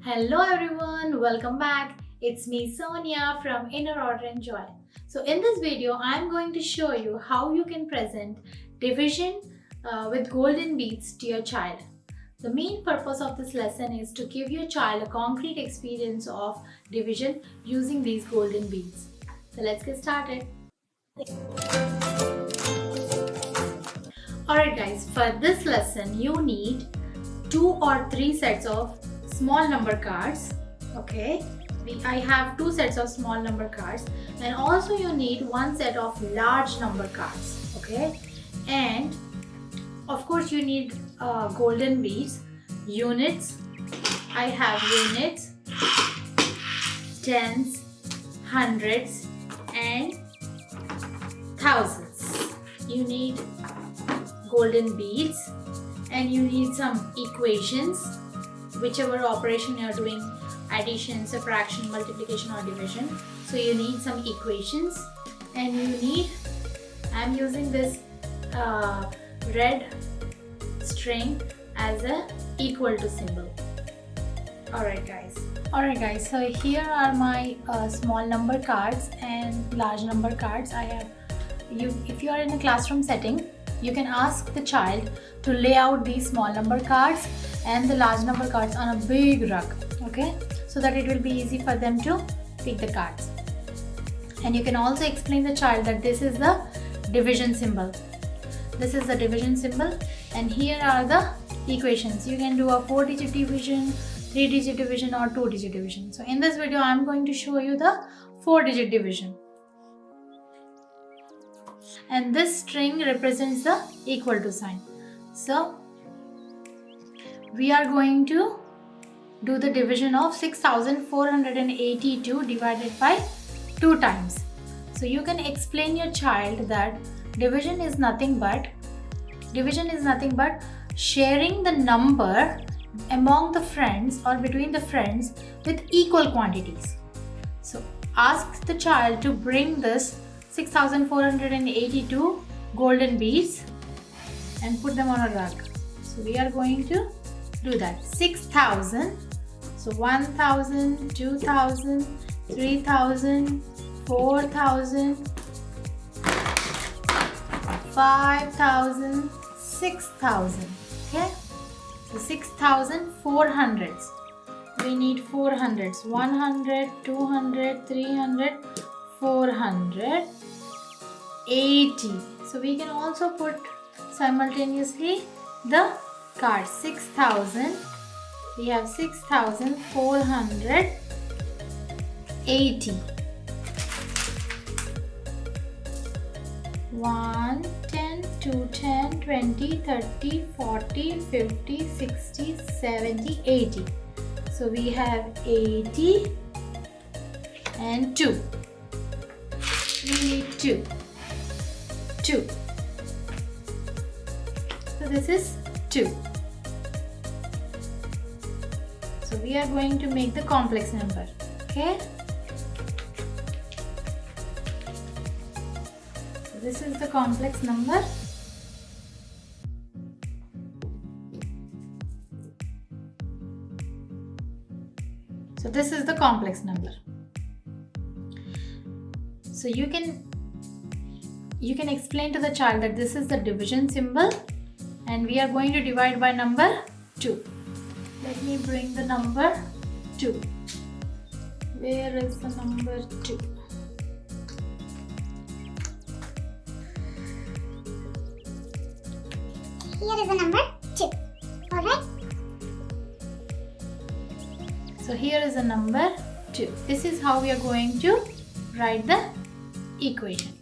Hello everyone, welcome back. It's me Sonia from Inner Order and Joy. So in this video, I'm going to show you how you can present division with golden beads to your child. The main purpose of this lesson is to give your child a concrete experience of division using these golden beads. So let's get started. Alright guys, for this lesson you need 2 or 3 sets of small number cards. Okay, I have 2 sets of small number cards, and also you need 1 set of large number cards. Okay, and of course you need golden beads, units. I have units, tens, hundreds and thousands. You need golden beads and you need some equations, whichever operation you are doing, addition, subtraction, multiplication or division. So you need some equations, and you need, I'm using this red string as a equal to symbol. Alright guys, so here are my small number cards and large number cards. If you are in a classroom setting, you can ask the child to lay out these small number cards and the large number cards on a big rug, okay, so that it will be easy for them to pick the cards. And you can also explain the child that this is the division symbol. This is the division symbol, and here are the equations. You can do a 4-digit division, 3-digit division or 2-digit division. So in this video I am going to show you the 4-digit division. And this string represents the equal to sign. So we are going to do the division of 6482 divided by 2 times. So you can explain your child that division is nothing but sharing the number among the friends or between the friends with equal quantities. So ask the child to bring this 6482 golden beads and put them on a rug. So we are going to do that. 6,000, so 1,000, 2,000, 3,000, 4,000, 5,000, 6,000. Okay, so 6,400s. We need 400s. 100, 200, 300, 400, 80. So we can also put simultaneously the card. 6,000. We have 6,480. 1, 10, 2, 10, 20, 30, 40, 50, 60, 70, 80. So we have 80 and 2. We need 2. So this is 2. So we are going to make the complex number. Okay. So this is the complex number. So this is the complex number. So you can explain to the child that this is the division symbol and we are going to divide by number 2. Let me bring the number 2. Where is the number 2? Here is the number 2. Alright? So here is the number 2. This is how we are going to write the equation.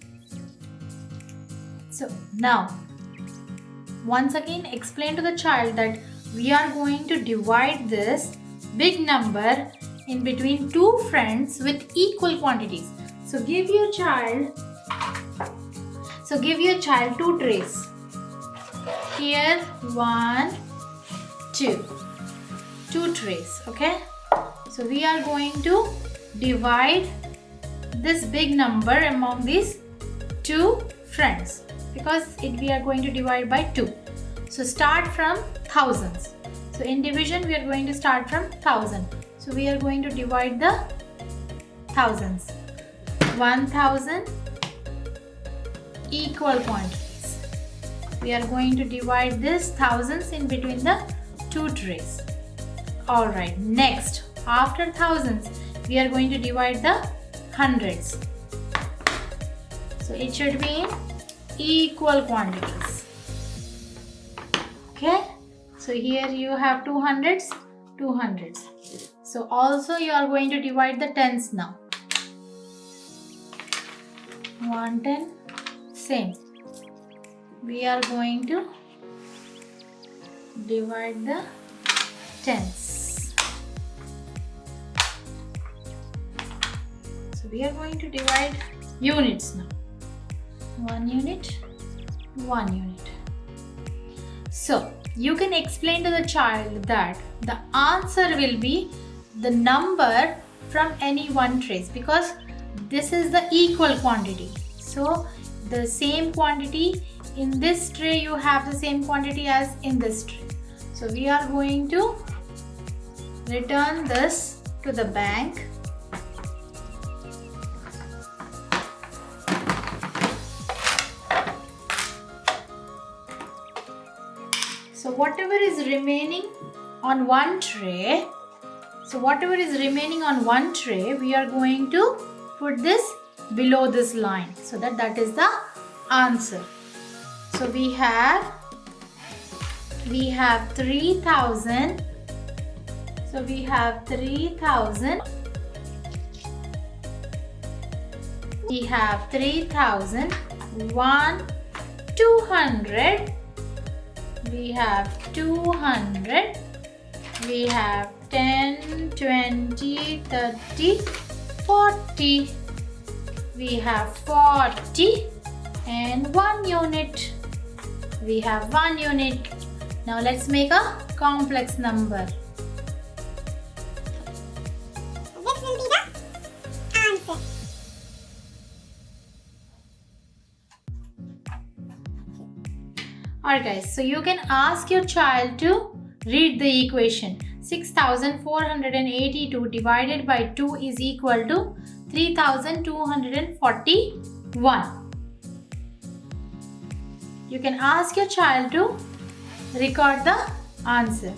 So now, once again explain to the child that we are going to divide this big number in between 2 friends with equal quantities. So give your child 2 trays. Here 1, 2. 2 trays, okay? So we are going to divide this big number among these 2 friends because we are going to divide by 2. So start from thousands. So in division we are going to start from 1000. So we are going to divide the thousands. 1000 equal quantities. We are going to divide this thousands in between the two trays. Alright, next, after thousands, we are going to divide the hundreds. So it should be in equal quantities. Okay, so here you have 200s, 200s. So also you are going to divide the tens now. 110, same. We are going to divide the tens. So we are going to divide units now. 1 unit, 1 unit. So you can explain to the child that the answer will be the number from any one trace, because this is the equal quantity. So the same quantity in this tray, you have the same quantity as in this tray. So we are going to return this to the bank. So whatever is remaining on one tray, we are going to put this below this line, so that is the answer. So we have 3000. So we have 3000. We have 3000, 200. We have 200. We have 10, 20, 30, 40. We have 40 and 1 unit. We have 1 unit. Now let's make a complex number. This will be the answer. Alright guys, so you can ask your child to read the equation. 6482 divided by 2 is equal to 3241. You can ask your child to record the answer.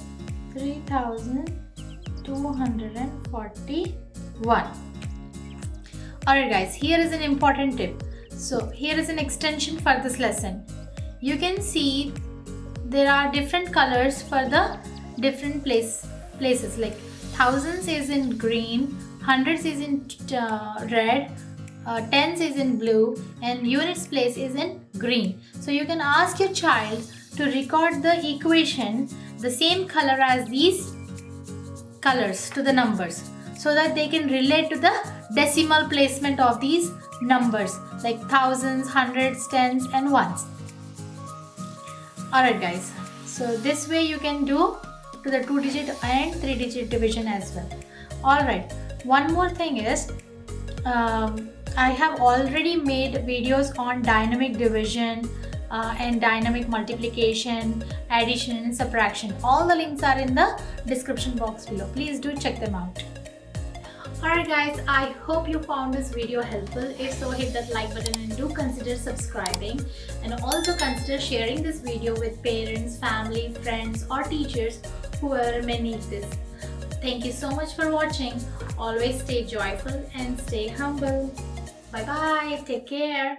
3241. Alright guys, here is an important tip. So here is an extension for this lesson. You can see there are different colors for the different places, like thousands is in green, hundreds is in red, tens is in blue, and units place is in green. So you can ask your child to record the equation the same color as these colors to the numbers, so that they can relate to the decimal placement of these numbers, like thousands, hundreds, tens, and ones. Alright guys, so this way you can do to the 2-digit and 3-digit division as well. Alright, one more thing is, I have already made videos on dynamic division and dynamic multiplication, addition, subtraction. All the links are in the description box below. Please do check them out. Alright guys, I hope you found this video helpful. If so, hit that like button and do consider subscribing, and also consider sharing this video with parents, family, friends, or teachers, whoever may need this. Thank you so much for watching. Always stay joyful and stay humble. Bye bye. Take care.